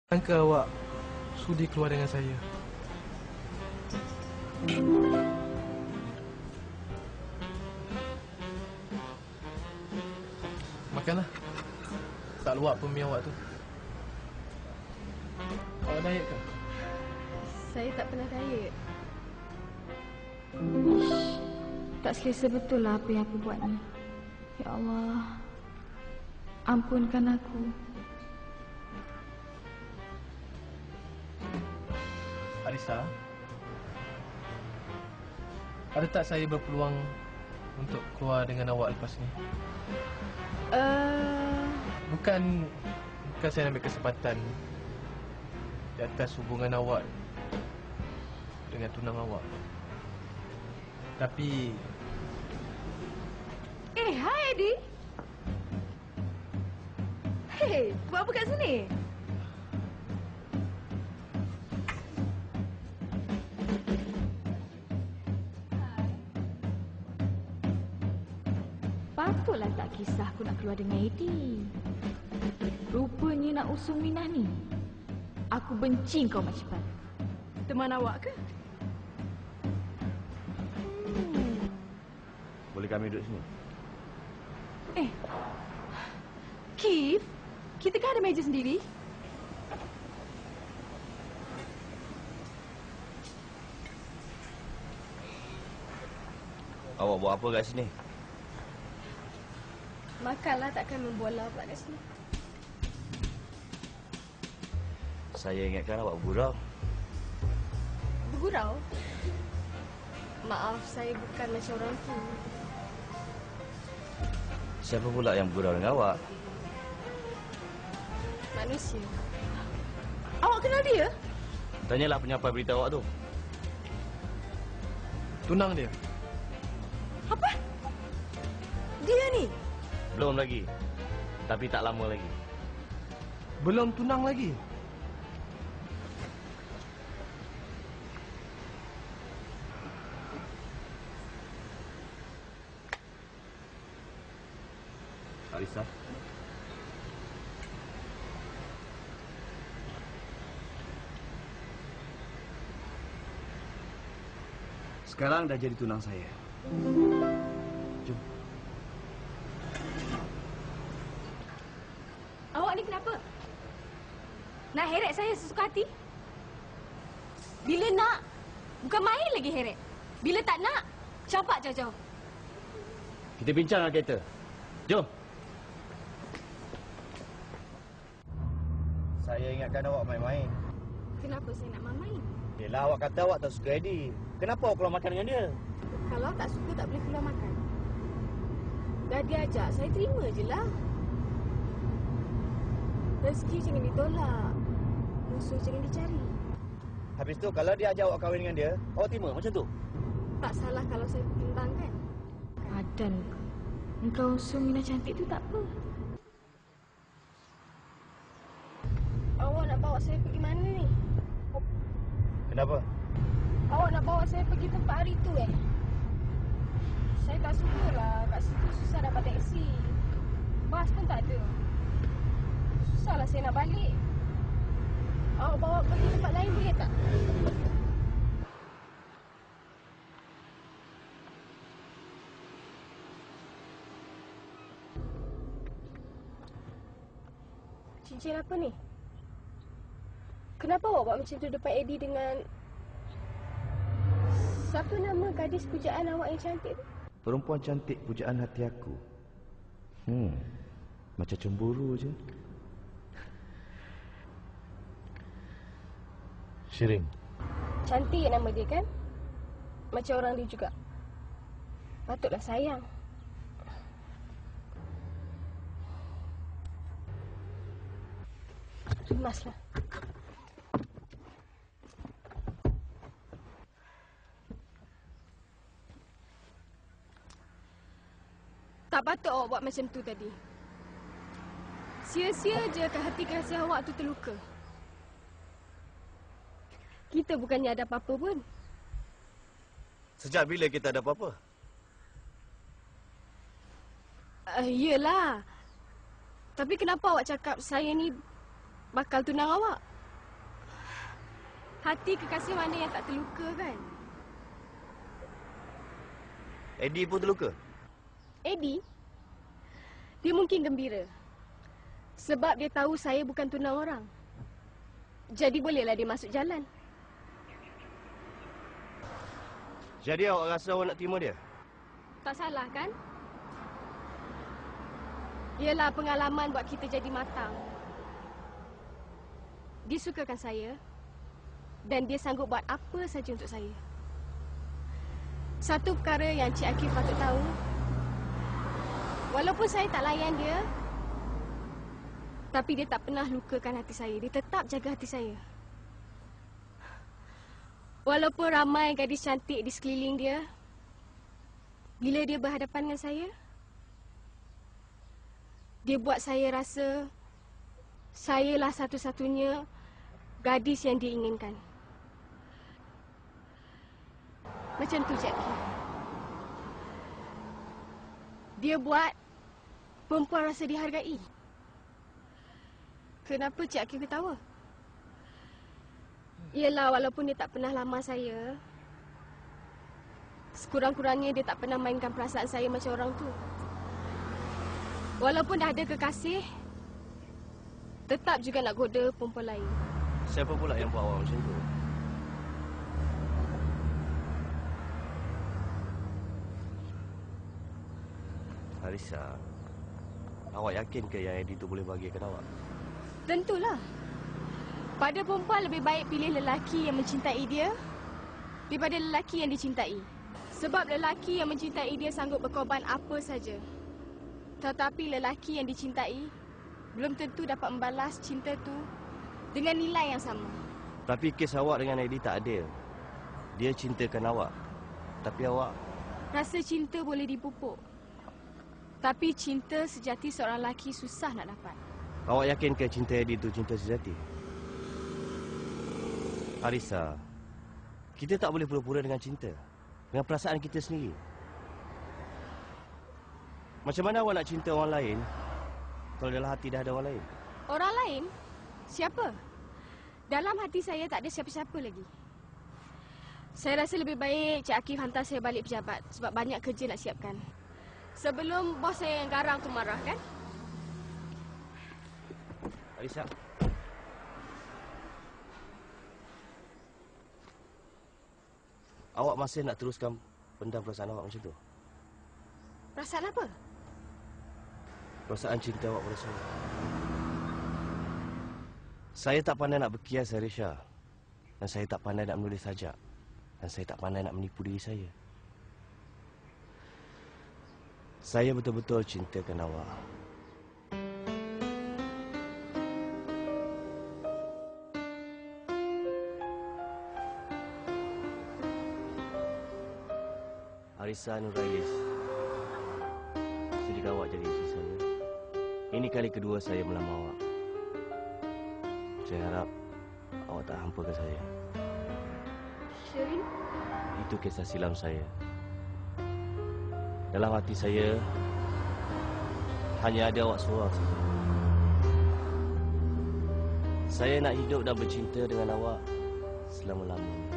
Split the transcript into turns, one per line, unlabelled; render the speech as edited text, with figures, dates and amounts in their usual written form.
Sangka awak sudi keluar dengan saya. Makanlah. Tak luak pun mi awak tu. Awak diet ke?
Saya tak pernah diet. Tak selesa betul lah apa yang aku buat ni. Ya Allah, ampunkan aku.
Arissa, ada tak saya berpeluang untuk keluar dengan awak lepas ni? Bukan saya ambil kesempatan di atas hubungan awak dengan tunang awak. Tapi...
Hai Eddie. Hei, buat apa kat sini? Patutlah tak kisah aku nak keluar dengan Eddie. Rupanya nak usung Minah ni. Aku benci kau macam mana. Teman awak ke?
Boleh kami duduk sini?
Kif, kita kan ada meja sendiri.
Awak buat apa kat sini?
Makanlah, takkan membola pula kat sini.
Saya ingatkan awak bergurau.
Bergurau? Maaf, saya bukan macam orang tu.
Siapa pula yang bergurau dengan awak?
Manusia. Awak kenal dia?
Tanyalah penyampai berita awak tu.
tunang dia.
Apa? Dia ni?
Belum lagi. Tapi tak lama lagi.
Belum tunang lagi.
Arissa. Sekarang dah jadi tunang saya. Jom.
Awak ni kenapa? Nak heret saya sesuka hati? Bila nak, bukan main lagi heret. Bila tak nak, campak jauh-jauh.
Kita bincang dengan kereta. Jom. Saya ingatkan awak main-main.
Kenapa saya nak main?
Yelah, awak kata awak tak suka Eddie. Kenapa awak keluar makan dengan dia?
Kalau tak suka, tak boleh keluar makan. Dah dia ajak, saya terima je lah. Rezeki jangan ditolak. Musuh jangan dicari.
Habis tu, kalau dia ajak awak kahwin dengan dia, awak terima macam tu?
Tak salah kalau saya tentang kan? Padan kau. Engkau usung Minah cantik tu tak apa. Awak nak bawa saya pergi mana ni?
Kenapa?
Awak nak bawa saya pergi tempat hari tu Saya tak sukalah. Kat situ susah dapat teksi. Bas pun tak ada. Susahlah saya nak balik. Awak bawa pergi tempat lain boleh tak? Cincin apa ni? Kenapa awak buat macam tu depan Eddie dengan... Siapa nama gadis pujaan awak yang cantik tu?
Perempuan cantik pujaan hati aku. Macam cemburu je.
Syirin.
Cantik nama dia kan? Macam orang dia juga. Patutlah sayang. Rimaslah. Tak patut awak buat macam tu tadi. Sia-sia je hati kasih awak tu terluka. Kita bukannya ada apa-apa pun.
Sejak bila kita ada apa-apa?
Yelah. Tapi kenapa awak cakap saya ni bakal tunang awak? Hati kekasih mana yang tak terluka kan?
Eddie pun terluka.
Eddie? Dia mungkin gembira. Sebab dia tahu saya bukan tunang orang. Jadi bolehlah dia masuk jalan.
Jadi awak rasa awak nak terima dia?
Tak salah kan? Ialah pengalaman buat kita jadi matang. Dia sukakan saya dan dia sanggup buat apa saja untuk saya. Satu perkara yang Cik Akif patut tahu, walaupun saya tak layan dia, tapi dia tak pernah lukakan hati saya. Dia tetap jaga hati saya. Walaupun ramai gadis cantik di sekeliling dia, bila dia berhadapan dengan saya, dia buat saya rasa sayalah satu-satunya gadis yang dia inginkan. Macam tu, Jackie. Dia buat perempuan rasa dihargai. Kenapa Cik Akif ketawa? Yelah, walaupun dia tak pernah lamar saya, sekurang-kurangnya dia tak pernah mainkan perasaan saya macam orang tu. Walaupun dah ada kekasih, tetap juga nak goda perempuan lain.
Siapa pula yang buat awak macam tu? Arissa, awak yakin ke yang Eddie tu boleh bahagiakan awak?
Tentulah. Pada perempuan lebih baik pilih lelaki yang mencintai dia daripada lelaki yang dicintai. Sebab lelaki yang mencintai dia sanggup berkorban apa saja. Tetapi lelaki yang dicintai belum tentu dapat membalas cinta tu dengan nilai yang sama.
Tapi kes awak dengan Eddie tak adil. Dia cintakan awak, tapi awak...
Rasa cinta boleh dipupuk, tapi cinta sejati seorang lelaki susah nak dapat.
Awak yakin ke cinta Eddie tu cinta sejati? Arissa, kita tak boleh pura-pura dengan cinta, dengan perasaan kita sendiri. Macam mana awak nak cinta orang lain kalau dalam hati dah ada orang lain?
Orang lain? Siapa? Dalam hati saya tak ada siapa-siapa lagi. Saya rasa lebih baik Cik Akif hantar saya balik pejabat sebab banyak kerja nak siapkan. Sebelum bos saya yang garang tu marah, kan?
Arissa. Awak masih nak teruskan pendam perasaan awak macam tu?
Perasaan apa?
Perasaan cinta awak pada saya. Saya tak pandai nak berkias, Arisha. Dan saya tak pandai nak menulis sajak. Dan saya tak pandai nak menipu diri saya. Saya betul-betul cintakan awak. Arissa Nurayis, sudikah awak jadi isteri saya? Ini kali kedua saya melamar awak. Saya harap awak tak hampakan saya.
Sherine?
Itu kisah silam saya. Dalam hati saya hanya ada awak seorang saja. Saya nak hidup dan bercinta dengan awak selama-lamanya.